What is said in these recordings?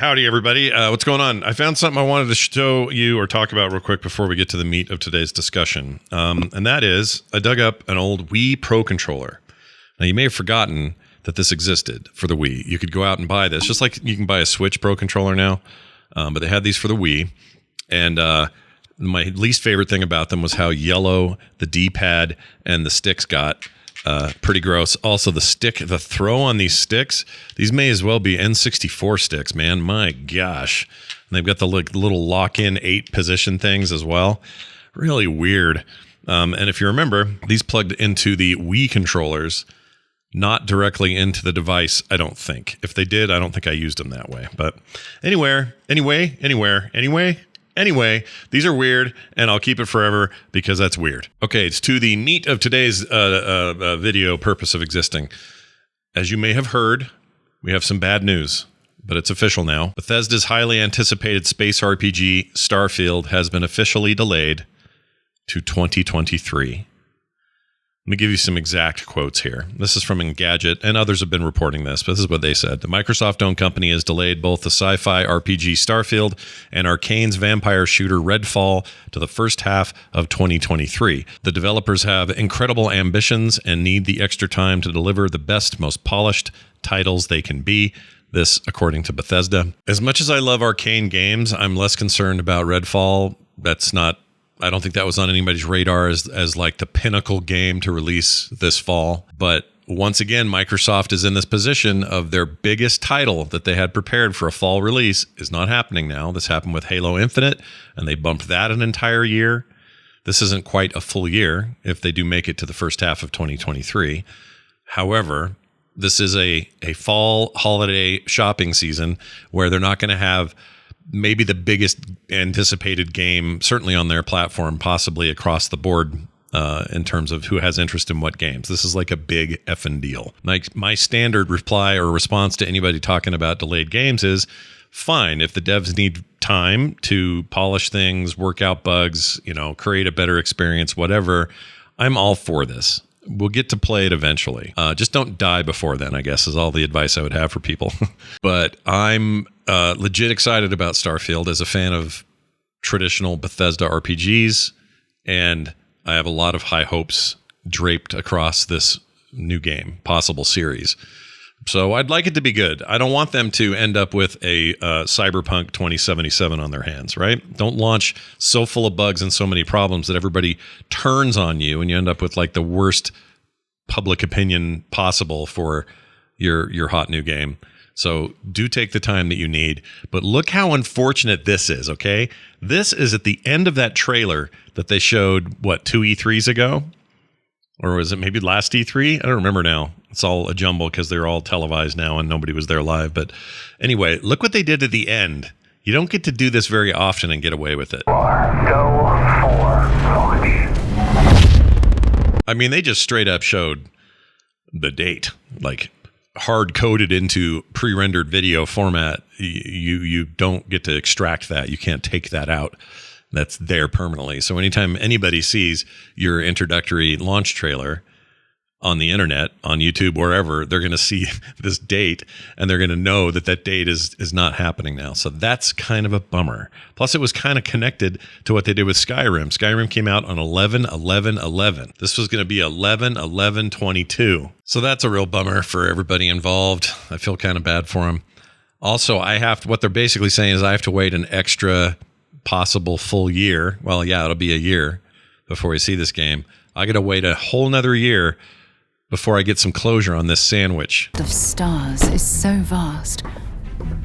Howdy, everybody. What's going on? I found something I wanted to show you or talk about real quick before we get to the meat of today's discussion. And that is, I dug up an old Wii Pro controller. Now, you may have forgotten that this existed for the Wii. You could go out and buy this, just like you can buy a Switch Pro controller now. But they had these for the Wii. And my least favorite thing about them was how yellow the D-pad and the sticks got. Pretty gross. Also, the throw on these sticks, these may as well be N64 sticks, man. My gosh. And they've got the little lock-in 8 position things as well. Really weird. And if you remember, these plugged into the Wii controllers, not directly into the device, I don't think. If they did, I don't think I used them that way. But anyway, these are weird, and I'll keep it forever because that's weird. Okay, it's to the meat of today's video purpose of existing. As you may have heard, we have some bad news, but it's official now. Bethesda's highly anticipated space RPG, Starfield, has been officially delayed to 2023. Let me give you some exact quotes here. This is from Engadget, and others have been reporting this, but this is what they said. The Microsoft-owned company has delayed both the sci-fi RPG Starfield and Arcane's vampire shooter Redfall to the first half of 2023. The developers have incredible ambitions and need the extra time to deliver the best, most polished titles they can be. This, according to Bethesda. As much as I love Arcane games, I'm less concerned about Redfall. I don't think that was on anybody's radar as like the pinnacle game to release this fall. But once again, Microsoft is in this position of their biggest title that they had prepared for a fall release is not happening now. This happened with Halo Infinite, and they bumped that an entire year. This isn't quite a full year if they do make it to the first half of 2023. However, this is a fall holiday shopping season where they're not going to have maybe the biggest anticipated game, certainly on their platform, possibly across the board in terms of who has interest in what games. This is like a big effing deal. Like my standard reply or response to anybody talking about delayed games is, fine, if the devs need time to polish things, work out bugs, create a better experience, whatever, I'm all for this. We'll get to play it eventually. Just don't die before then, I guess, is all the advice I would have for people. But I'm legit excited about Starfield as a fan of traditional Bethesda RPGs, and I have a lot of high hopes draped across this new game, possible series. So I'd like it to be good. I don't want them to end up with a Cyberpunk 2077 on their hands, right? Don't launch so full of bugs and so many problems that everybody turns on you and you end up with like the worst public opinion possible for your hot new game. So do take the time that you need. But look how unfortunate this is, okay? This is at the end of that trailer that they showed, 2 E3s ago? Or was it maybe last E3? I don't remember now. It's all a jumble because they're all televised now and nobody was there live. But anyway, look what they did at the end. You don't get to do this very often and get away with it. Go for launch. I mean, they just straight up showed the date, like hard-coded into pre-rendered video format. You don't get to extract that. You can't take that out. That's there permanently. So anytime anybody sees your introductory launch trailer on the internet, on YouTube, wherever, they're going to see this date and they're going to know that date is not happening now. So that's kind of a bummer. Plus, it was kind of connected to what they did with Skyrim. Skyrim came out on 11/11/11. This was going to be 11/11/22. So that's a real bummer for everybody involved. I feel kind of bad for them. Also, what they're basically saying is I have to wait an extra possible full year. Well, yeah, it'll be a year before we see this game. I got to wait a whole nother year before I get some closure on this sandwich. Of stars is so vast,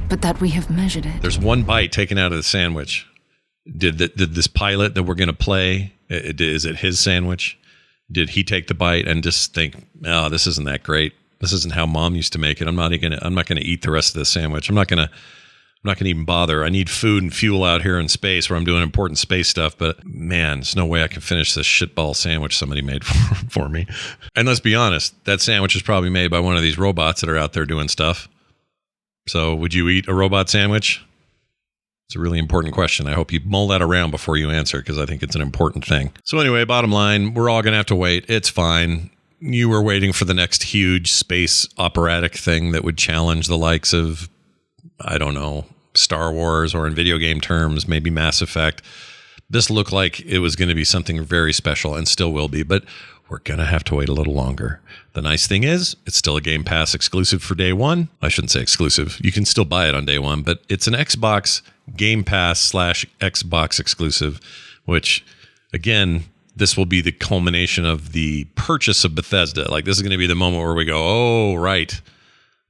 but that we have measured it. There's one bite taken out of the sandwich. Did this pilot that we're going to play, is it his sandwich? Did he take the bite and just think, oh, this isn't that great. This isn't how mom used to make it. I'm not going to eat the rest of the sandwich. I'm not going to even bother. I need food and fuel out here in space where I'm doing important space stuff. But man, there's no way I can finish this shitball sandwich somebody made for me. And let's be honest, that sandwich is probably made by one of these robots that are out there doing stuff. So would you eat a robot sandwich? It's a really important question. I hope you mull that around before you answer because I think it's an important thing. So anyway, bottom line, we're all going to have to wait. It's fine. You were waiting for the next huge space operatic thing that would challenge the likes of, I don't know, Star Wars, or in video game terms, maybe Mass Effect. This looked like it was going to be something very special, and still will be, but we're going to have to wait a little longer. The nice thing is, it's still a Game Pass exclusive for day one. I shouldn't say exclusive. You can still buy it on day one, but it's an Xbox Game Pass / Xbox exclusive, which, again, this will be the culmination of the purchase of Bethesda. Like, this is going to be the moment where we go, oh, right,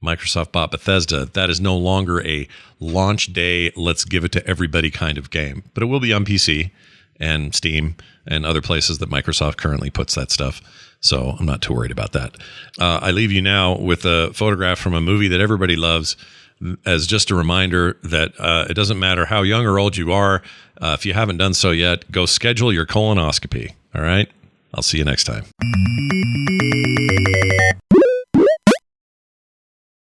Microsoft bought Bethesda. That is no longer a launch day, let's give it to everybody kind of game. But it will be on PC and Steam and other places that Microsoft currently puts that stuff. So I'm not too worried about that. I leave you now with a photograph from a movie that everybody loves, as just a reminder that it doesn't matter how young or old you are. If you haven't done so yet, go schedule your colonoscopy. All right? I'll see you next time.